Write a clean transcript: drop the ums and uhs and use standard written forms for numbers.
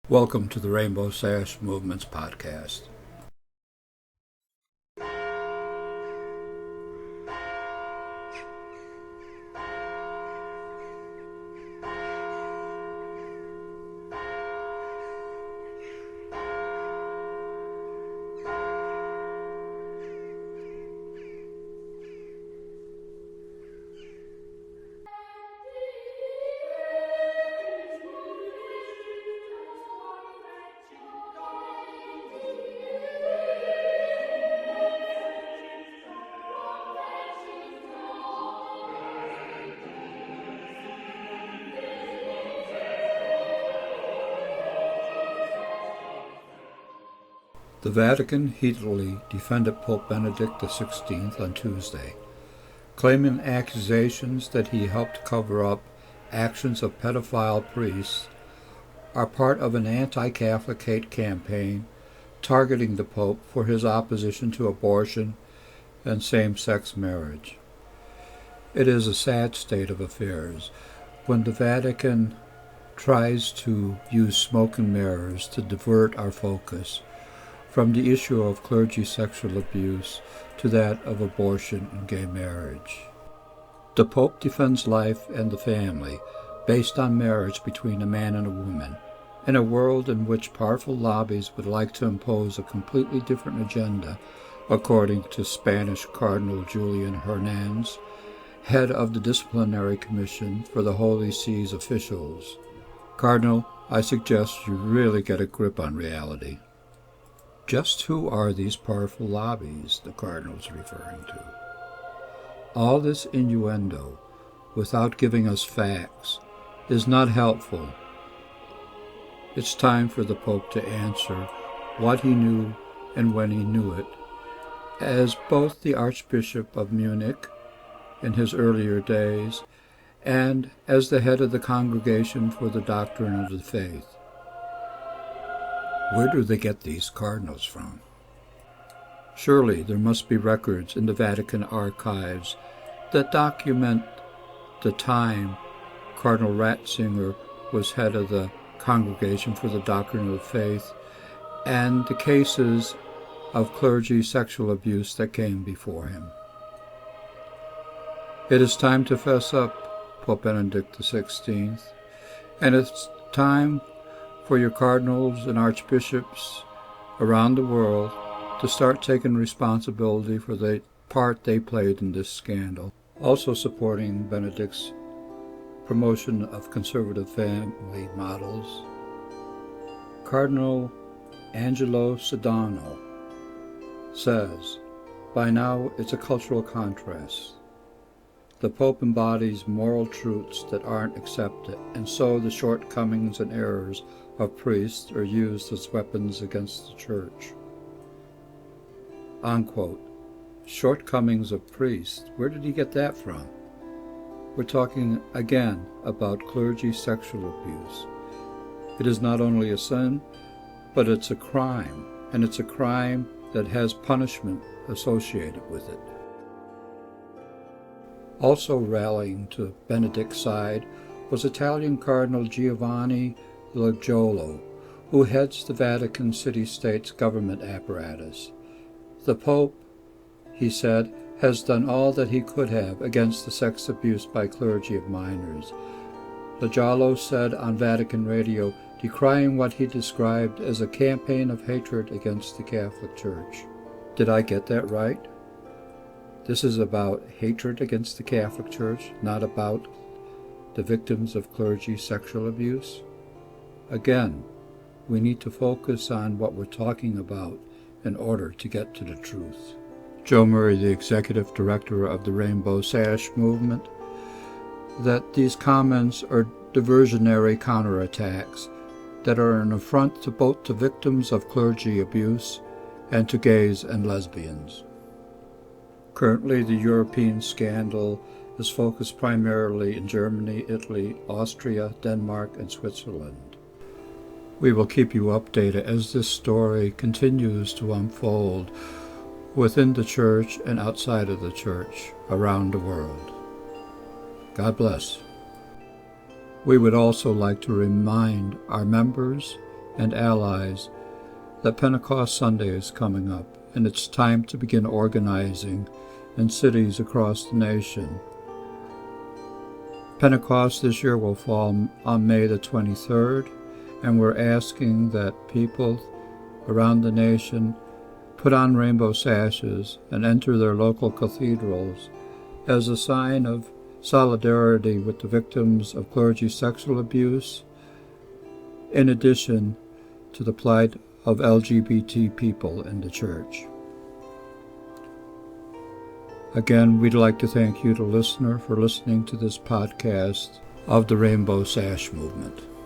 Welcome to the Rainbow Sash Movements podcast. The Vatican heatedly defended Pope Benedict XVI on Tuesday, claiming accusations that he helped cover up actions of pedophile priests are part of an anti-Catholic hate campaign targeting the Pope for his opposition to abortion and same-sex marriage. It is a sad state of affairs when the Vatican tries to use smoke and mirrors to divert our focus from the issue of clergy sexual abuse to that of abortion and gay marriage. The Pope defends life and the family based on marriage between a man and a woman, in a world in which powerful lobbies would like to impose a completely different agenda, according to Spanish Cardinal Julian Hernandez, head of the Disciplinary Commission for the Holy See's officials. Cardinal, I suggest you really get a grip on reality. Just who are these powerful lobbies the Cardinal's referring to? All this innuendo, without giving us facts, is not helpful. It's time for the Pope to answer what he knew and when he knew it, as both the Archbishop of Munich in his earlier days and as the head of the Congregation for the Doctrine of the Faith. Where do they get these cardinals from? Surely there must be records in the Vatican archives that document the time Cardinal Ratzinger was head of the Congregation for the Doctrine of the Faith and the cases of clergy sexual abuse that came before him. It is time to fess up, Pope Benedict XVI, and it's time for your cardinals and archbishops around the world to start taking responsibility for the part they played in this scandal. Also supporting Benedict's promotion of conservative family models, Cardinal Angelo Sodano says, by now it's a cultural contrast. The Pope embodies moral truths that aren't accepted, and so the shortcomings and errors of priests are used as weapons against the Church. Unquote. Shortcomings of priests. Where did he get that from? We're talking again about clergy sexual abuse. It is not only a sin, but it's a crime, and it's a crime that has punishment associated with it. Also rallying to Benedict's side was Italian Cardinal Giovanni Logiolo, who heads the Vatican City-State's government apparatus. The Pope, he said, has done all that he could have against the sex abuse by clergy of minors. Logiolo said on Vatican radio, decrying what he described as a campaign of hatred against the Catholic Church. Did I get that right? This is about hatred against the Catholic Church, not about the victims of clergy sexual abuse? Again, we need to focus on what we're talking about in order to get to the truth. Joe Murray, the executive director of the Rainbow Sash movement, that these comments are diversionary counterattacks that are an affront to both the victims of clergy abuse and to gays and lesbians. Currently, the European scandal is focused primarily in Germany, Italy, Austria, Denmark, and Switzerland. We will keep you updated as this story continues to unfold within the Church and outside of the Church around the world. God bless. We would also like to remind our members and allies that Pentecost Sunday is coming up, and it's time to begin organizing in cities across the nation. Pentecost this year will fall on May the 23rd, and we're asking that people around the nation put on rainbow sashes and enter their local cathedrals as a sign of solidarity with the victims of clergy sexual abuse, in addition to the plight of LGBT people in the Church. Again, we'd like to thank you, the listener, for listening to this podcast of the Rainbow Sash Movement.